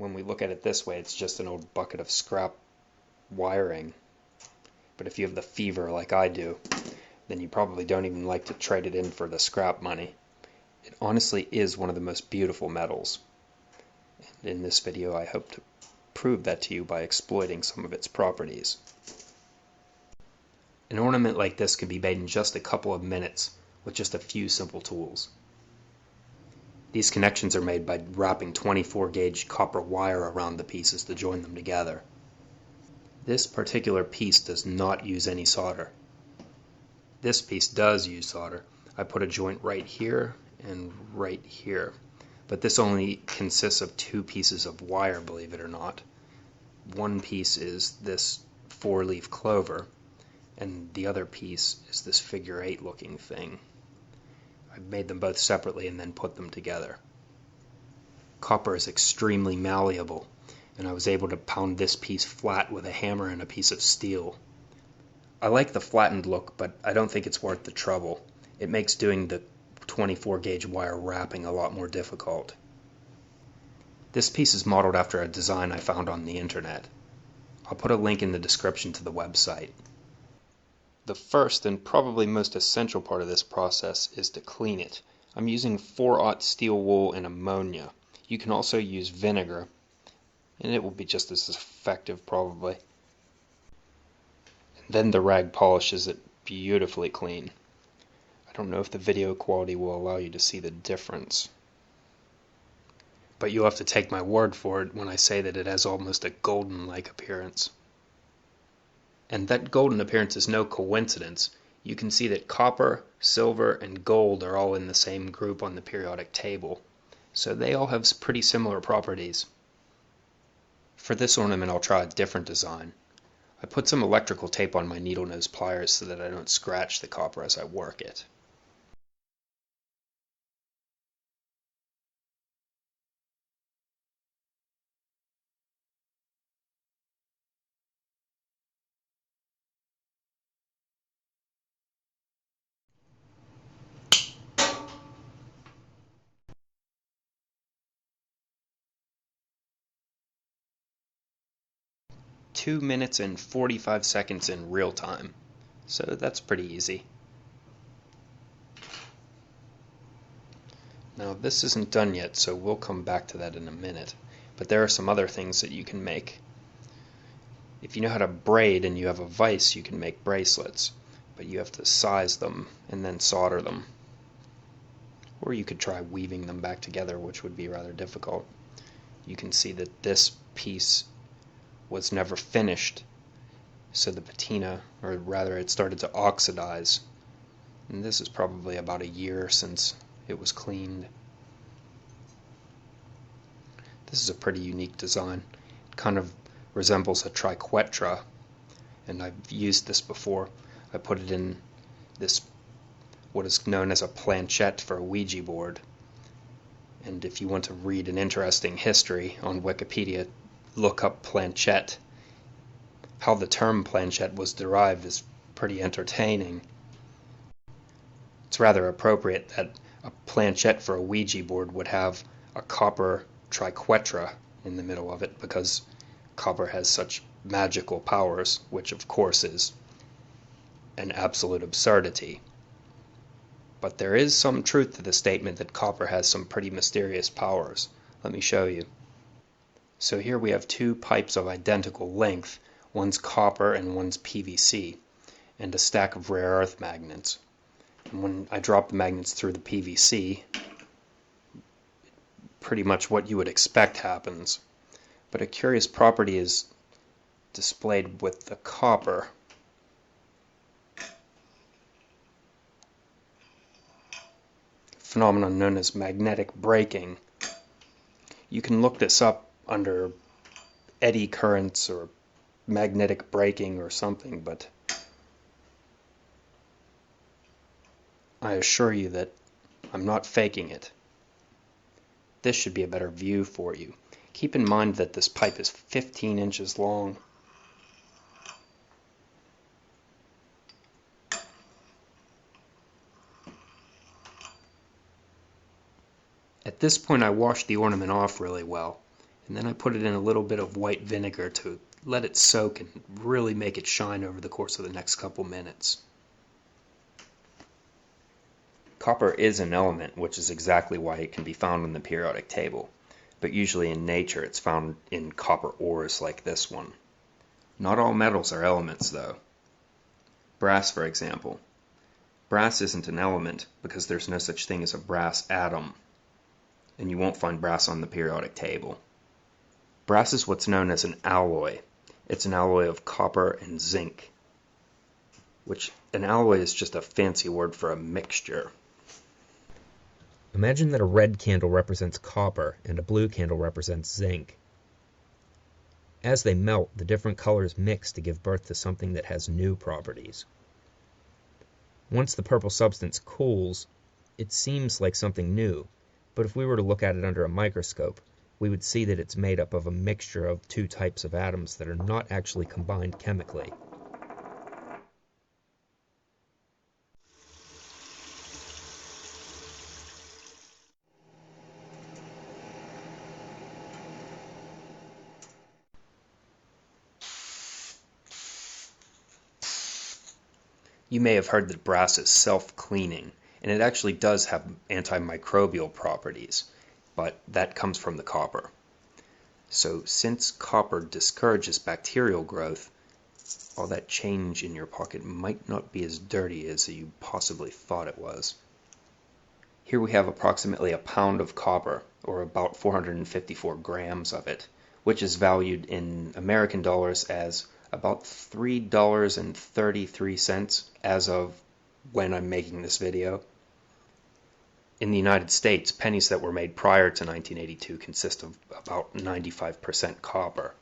when we look at it this way, it's just an old bucket of scrap wiring. But if you have the fever like I do, then you probably don't even like to trade it in for the scrap money. It honestly is one of the most beautiful metals. And in this video, I hope to prove that to you by exploiting some of its properties. An ornament like this can be made in just a couple of minutes with just a few simple tools. These connections are made by wrapping 24 gauge copper wire around the pieces to join them together. This particular piece does not use any solder. This piece does use solder. I put a joint right here and right here. But this only consists of two pieces of wire, believe it or not. One piece is this 4-leaf clover, and the other piece is this figure 8 looking thing. I've made them both separately and then put them together. Copper is extremely malleable, and I was able to pound this piece flat with a hammer and a piece of steel. I like the flattened look, but I don't think it's worth the trouble. It makes doing the 24 gauge wire wrapping a lot more difficult. This piece is modeled after a design I found on the internet. I'll put a link in the description to the website. The first and probably most essential part of this process is to clean it. I'm using 4/0 steel wool and ammonia. You can also use vinegar, and it will be just as effective probably. And then the rag polishes it beautifully clean. I don't know if the video quality will allow you to see the difference, but you'll have to take my word for it when I say that it has almost a golden-like appearance. And that golden appearance is no coincidence. You can see that copper, silver, and gold are all in the same group on the periodic table, so they all have pretty similar properties. For this ornament I'll try a different design. I put some electrical tape on my needle nose pliers so that I don't scratch the copper as I work it. Two minutes and 45 seconds in real time, so that's pretty easy. Now this isn't done yet, so we'll come back to that in a minute, but there are some other things that you can make. If you know how to braid and you have a vise, you can make bracelets, but you have to size them and then solder them. Or you could try weaving them back together, which would be rather difficult. You can see that this piece was never finished, so the patina, or rather it started to oxidize, and this is probably about a year since it was cleaned. This is a pretty unique design. It kind of resembles a triquetra, and I've used this before. I put it in this, what is known as a planchette for a Ouija board, and if you want to read an interesting history on Wikipedia, look up planchette. How the term planchette was derived is pretty entertaining. It's rather appropriate that a planchette for a Ouija board would have a copper triquetra in the middle of it, because copper has such magical powers, which of course is an absolute absurdity. But there is some truth to the statement that copper has some pretty mysterious powers. Let me show you. So here we have two pipes of identical length, one's copper and one's PVC, and a stack of rare earth magnets. And when I drop the magnets through the PVC, pretty much what you would expect happens. But a curious property is displayed with the copper. Phenomenon known as magnetic braking. You can look this up under eddy currents or magnetic braking or something, but I assure you that I'm not faking it. This should be a better view for you. Keep in mind that this pipe is 15 inches long. At this point I washed the ornament off really well, And then I put it in a little bit of white vinegar to let it soak and really make it shine over the course of the next couple minutes. Copper is an element, which is exactly why it can be found in the periodic table, but usually in nature it's found in copper ores like this one. Not all metals are elements, though. Brass, for example. Brass isn't an element because there's no such thing as a brass atom, and you won't find brass on the periodic table. Brass is what's known as an alloy. It's an alloy of copper and zinc, which an alloy is just a fancy word for a mixture. Imagine that a red candle represents copper and a blue candle represents zinc. As they melt, the different colors mix to give birth to something that has new properties. Once the purple substance cools, it seems like something new, but if we were to look at it under a microscope, we would see that it's made up of a mixture of two types of atoms that are not actually combined chemically. You may have heard that brass is self-cleaning, and it actually does have antimicrobial properties, but that comes from the copper. So since copper discourages bacterial growth, all that change in your pocket might not be as dirty as you possibly thought it was. Here we have approximately a pound of copper, or about 454 grams of it, which is valued in American dollars as about $3.33 as of when I'm making this video. In the United States, pennies that were made prior to 1982 consist of about 95% copper.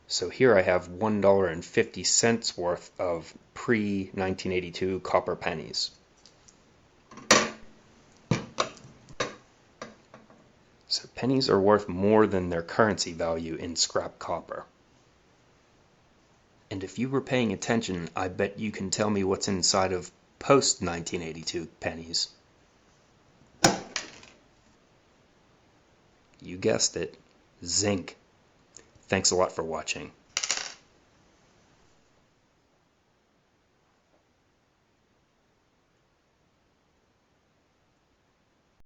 So here I have $1.50 worth of pre-1982 copper pennies. So pennies are worth more than their currency value in scrap copper. And if you were paying attention, I bet you can tell me what's inside of post-1982 pennies. You guessed it, zinc. Thanks a lot for watching.